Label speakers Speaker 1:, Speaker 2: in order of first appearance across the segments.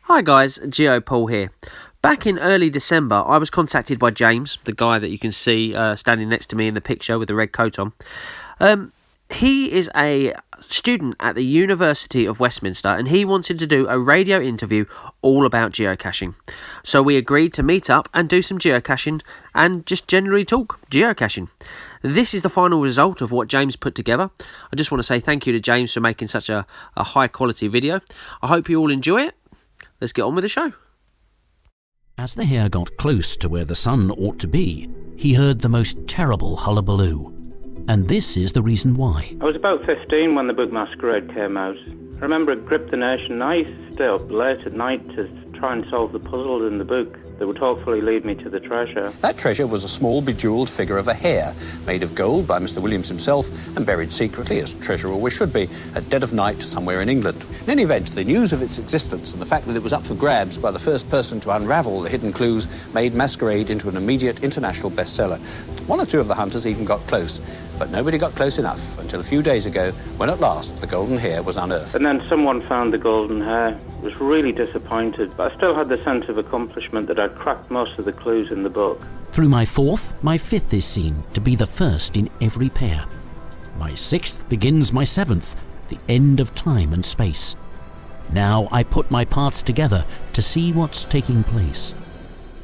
Speaker 1: Hi guys, GeoPaul here. Back in early December, I was contacted by James, the guy that you can see standing next to me in the picture with the red coat on. He is a student at the University of Westminster and he wanted to do a radio interview all about geocaching. So we agreed to meet up and do some geocaching and just generally talk geocaching. This is the final result of what James put together. I just want to say thank you to James for making such a high quality video. I hope you all enjoy it. Let's get on with the show.
Speaker 2: As the hare got close to where the sun ought to be, he heard the most terrible hullabaloo. And this is the reason why.
Speaker 3: I was about 15 when the book Masquerade came out. I remember it gripped the nation. I used to stay up late at night to try and solve the puzzles in the book that would hopefully lead me to the treasure.
Speaker 4: That treasure was a small bejewelled figure of a hare, made of gold by Mr. Williams himself and buried secretly, as treasure always should be, at dead of night somewhere in England. In any event, the news of its existence and the fact that it was up for grabs by the first person to unravel the hidden clues made Masquerade into an immediate international bestseller. One or two of the hunters even got close, but nobody got close enough until a few days ago when at last the golden hare was unearthed.
Speaker 3: And then someone found the golden hare. I was really disappointed, but I still had the sense of accomplishment that I'd cracked most of the clues in the book.
Speaker 2: Through my fourth, my fifth is seen to be the first in every pair. My sixth begins my seventh, the end of time and space. Now I put my parts together to see what's taking place.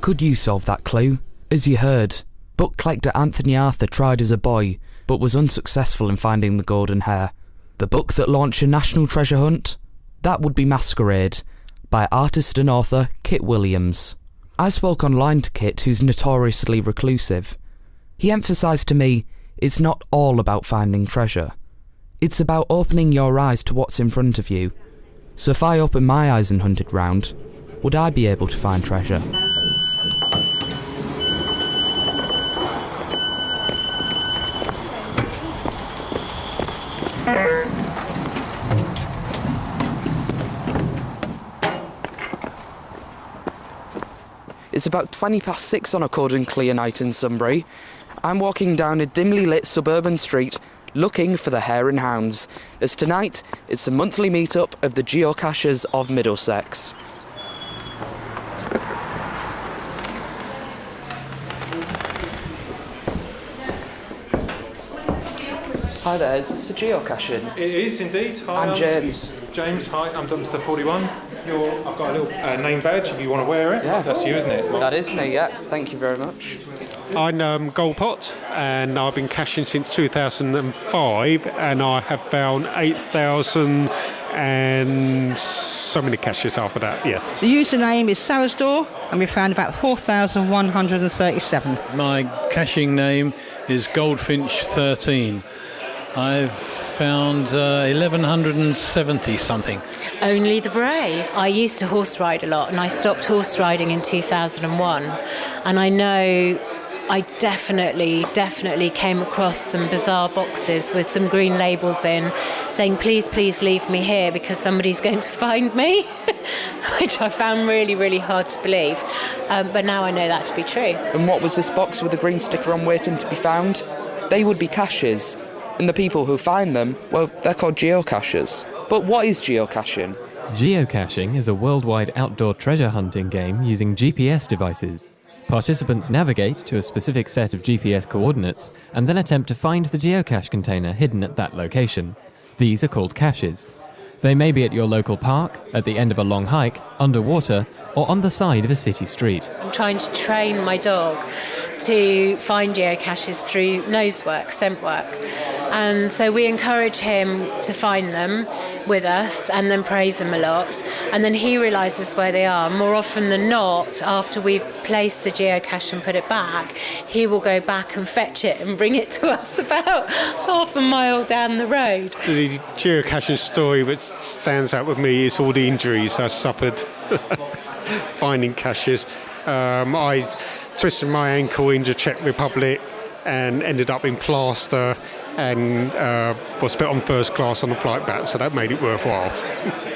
Speaker 5: Could you solve that clue? As you heard, book collector Anthony Arthur tried as a boy, but was unsuccessful in finding the golden hare. The book that launched a national treasure hunt? That would be Masquerade, by artist and author Kit Williams. I spoke online to Kit, who's notoriously reclusive. He emphasised to me, it's not all about finding treasure. It's about opening your eyes to what's in front of you. So if I opened my eyes and hunted round, would I be able to find treasure? It's about 6:20 on a cold and clear night in Sunbury. I'm walking down a dimly lit suburban street looking for the Hare and Hounds, as tonight it's a monthly meet-up of the geocachers of Middlesex. Hi there, is this a geocaching?
Speaker 6: It is indeed. Hi,
Speaker 5: I'm James.
Speaker 6: James, hi, I'm Mr. 41. I've got a little name badge if you want to wear it.
Speaker 5: Yeah.
Speaker 6: That's you, isn't it?
Speaker 5: That is me, yeah. Thank you very much.
Speaker 7: I'm Goldpot, and I've been caching since 2005, and I have found 8,000 and so many caches after that, yes.
Speaker 8: The username is Sarasdor, and we found about 4,137.
Speaker 9: My caching name is Goldfinch 13. I've found 1,170 something.
Speaker 10: Only the brave. I used to horse ride a lot and I stopped horse riding in 2001, and I know I definitely came across some bizarre boxes with some green labels in saying please leave me here because somebody's going to find me, which I found really hard to believe, but now I know that to be true.
Speaker 5: And what was this box with the green sticker on waiting to be found? They would be caches. And the people who find them, well, they're called geocachers. But what is geocaching?
Speaker 11: Geocaching is a worldwide outdoor treasure hunting game using GPS devices. Participants navigate to a specific set of GPS coordinates and then attempt to find the geocache container hidden at that location. These are called caches. They may be at your local park, at the end of a long hike, underwater, or on the side of a city street.
Speaker 10: I'm trying to train my dog to find geocaches through nose work, scent work. And so we encourage him to find them with us and then praise them a lot. And then he realises where they are. More often than not, after we've placed the geocache and put it back, he will go back and fetch it and bring it to us about half a mile down the road.
Speaker 7: The geocaching story that stands out with me is all the injuries I suffered finding caches. I twisted my ankle in the Czech Republic and ended up in plaster and was put on first class on the flight back, so that made it worthwhile.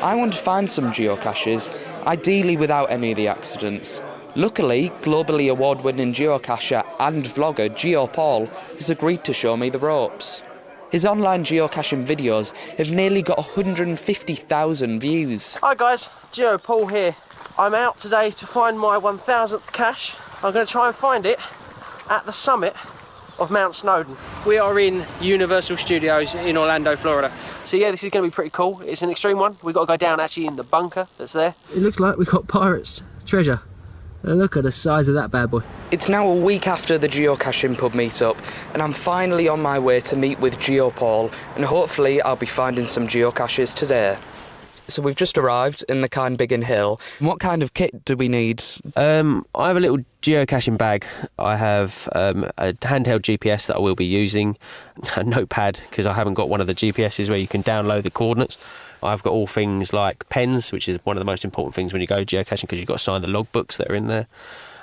Speaker 5: I want to find some geocaches, ideally without any of the accidents. Luckily, globally award-winning geocacher and vlogger GeoPaul has agreed to show me the ropes. His online geocaching videos have nearly got 150,000 views.
Speaker 1: Hi guys, GeoPaul here. I'm out today to find my 1000th cache. I'm going to try and find it at the summit of Mount Snowdon. We are in Universal Studios in Orlando, Florida. So yeah, this is going to be pretty cool. It's an extreme one. We've got to go down actually in the bunker that's there. It looks like we've got pirates' treasure. And look at the size of that bad boy.
Speaker 5: It's now a week after the geocaching pub meetup, and I'm finally on my way to meet with GeoPaul, and hopefully I'll be finding some geocaches today. So we've just arrived in the Cairnbiggin Hill. What kind of kit do we need?
Speaker 1: I have a little geocaching bag. I have a handheld GPS that I will be using, a notepad because I haven't got one of the GPSs where you can download the coordinates. I've got all things like pens, which is one of the most important things when you go geocaching because you've got to sign the logbooks that are in there.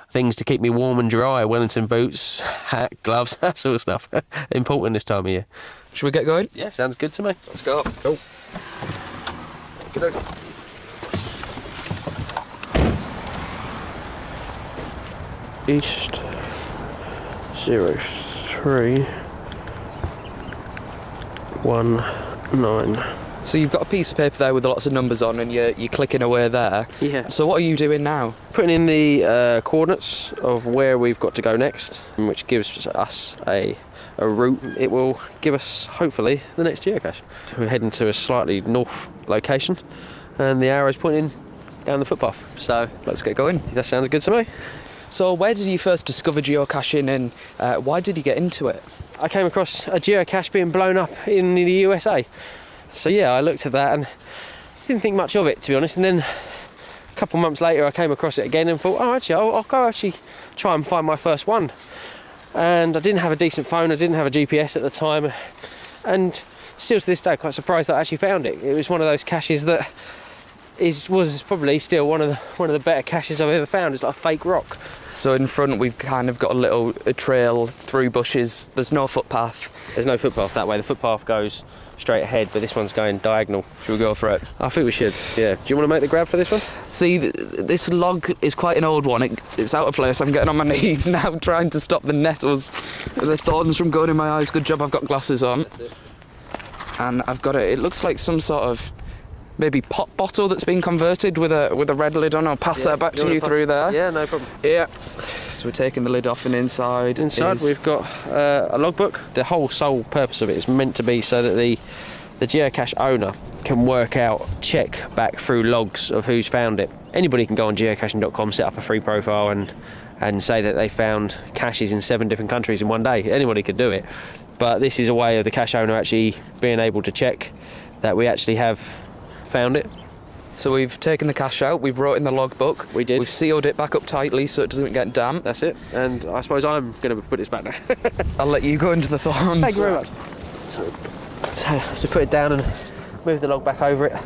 Speaker 1: Things to keep me warm and dry, Wellington boots, hat, gloves, that sort of stuff. Important this time of year.
Speaker 5: Should we get going?
Speaker 1: Yeah, sounds good to me.
Speaker 5: Let's go.
Speaker 1: Cool. East 0319.
Speaker 5: So you've got a piece of paper there with lots of numbers on and you're clicking away there.
Speaker 1: Yeah.
Speaker 5: So what are you doing now?
Speaker 1: Putting in the coordinates of where we've got to go next, which gives us a route. It will give us, hopefully, the next geocache. We're heading to a slightly north location and the arrow's pointing down the footpath. So
Speaker 5: let's get going.
Speaker 1: That sounds good to me.
Speaker 5: So where did you first discover geocaching and why did you get into it?
Speaker 1: I came across a geocache being blown up in the USA. So yeah, I looked at that and didn't think much of it, to be honest. And then a couple of months later I came across it again and thought, oh actually, I'll go actually try and find my first one. And I didn't have a decent phone, I didn't have a GPS at the time, and still to this day quite surprised that I actually found it. It was one of those caches that was probably still one of the better caches I've ever found. It's like a fake rock.
Speaker 5: So in front we've kind of got a trail through bushes. There's no footpath.
Speaker 1: There's no footpath that way. The footpath goes straight ahead, but this one's going diagonal.
Speaker 5: Should we go for it?
Speaker 1: I think we should, yeah. Do you want to make the grab for this one?
Speaker 5: See, this log is quite an old one. It's out of place. I'm getting on my knees now trying to stop the nettles, the thorns from going in my eyes. Good job I've got glasses on.
Speaker 1: That's it.
Speaker 5: And I've got it looks like some sort of maybe pop bottle that's been converted with a red lid on. I'll pass that back to you through there.
Speaker 1: Yeah, no problem.
Speaker 5: Yeah. So we're taking the lid off and inside
Speaker 1: we've got a logbook. The whole sole purpose of it is meant to be so that the geocache owner can check back through logs of who's found it. Anybody can go on geocaching.com, set up a free profile and say that they found caches in 7 different countries in one day. Anybody could do it. But this is a way of the cache owner actually being able to check that we actually have found it.
Speaker 5: So we've taken the cache out, we've wrote in the logbook.
Speaker 1: We did.
Speaker 5: We've sealed it back up tightly so it doesn't get damp.
Speaker 1: That's it. And I suppose I'm going to put this back now.
Speaker 5: I'll let you go into the thorns.
Speaker 1: Thank you very much. So put it down and move the log back over it.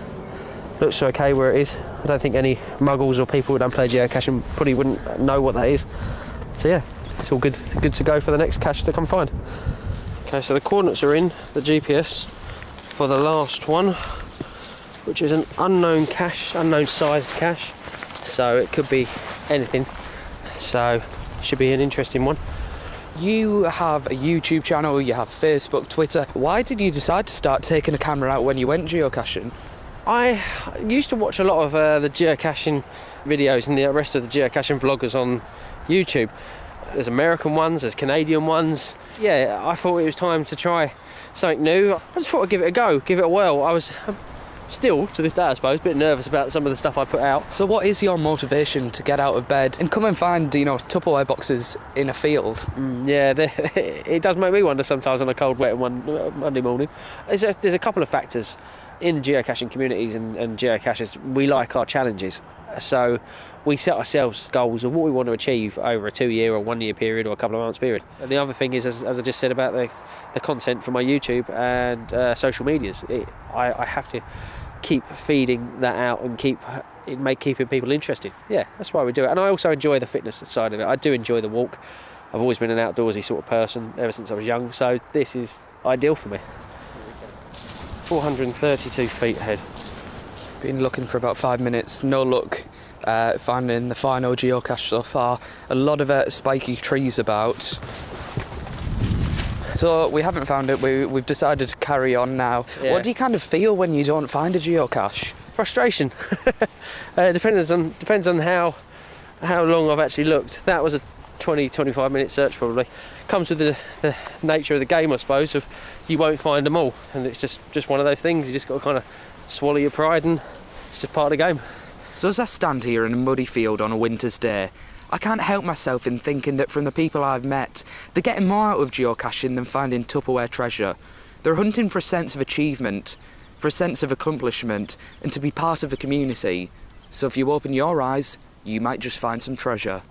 Speaker 1: Looks okay where it is. I don't think any muggles or people who don't play geocaching probably wouldn't know what that is. So yeah, it's all good to go for the next cache to come find. Okay, so the coordinates are in the GPS for the last one, which is an unknown cache, unknown sized cache, so it could be anything, so should be an interesting one.
Speaker 5: You have a YouTube channel, you have Facebook, Twitter. Why did you decide to start taking a camera out when you went geocaching?
Speaker 1: I used to watch a lot of the geocaching videos and the rest of the geocaching vloggers on YouTube. There's American ones, there's Canadian ones. Yeah, I thought it was time to try something new. I just thought I'd give it a go, give it a whirl. I was still, to this day I suppose, a bit nervous about some of the stuff I put out.
Speaker 5: So what is your motivation to get out of bed and come and find, Tupperware boxes in a field?
Speaker 1: It does make me wonder sometimes on a cold, wet Monday morning. There's a couple of factors. In the geocaching communities and geocachers, we like our challenges. So we set ourselves goals of what we want to achieve over a 2-year or 1 year period or a couple of months period. And the other thing is, as I just said about the content for my YouTube and social medias, I have to keep feeding that out and keeping people interested. Yeah, that's why we do it. And I also enjoy the fitness side of it. I do enjoy the walk. I've always been an outdoorsy sort of person ever since I was young, so this is ideal for me. 432 feet ahead.
Speaker 5: Been looking for about 5 minutes, no luck finding the final geocache so far. A lot of spiky trees about. So we haven't found it, we've decided to carry on now.
Speaker 1: Yeah.
Speaker 5: What do you kind of feel when you don't find a geocache?
Speaker 1: frustration. Depends on how long I've actually looked. That was a 20-25 minute search probably. Comes with the nature of the game, I suppose, of you won't find them all, and it's just one of those things. You just got to kind of swallow your pride, and it's just part of the game.
Speaker 12: So as I stand here in a muddy field on a winter's day, I can't help myself in thinking that from the people I've met, they're getting more out of geocaching than finding Tupperware treasure. They're hunting for a sense of achievement, for a sense of accomplishment, and to be part of a community. So if you open your eyes, you might just find some treasure.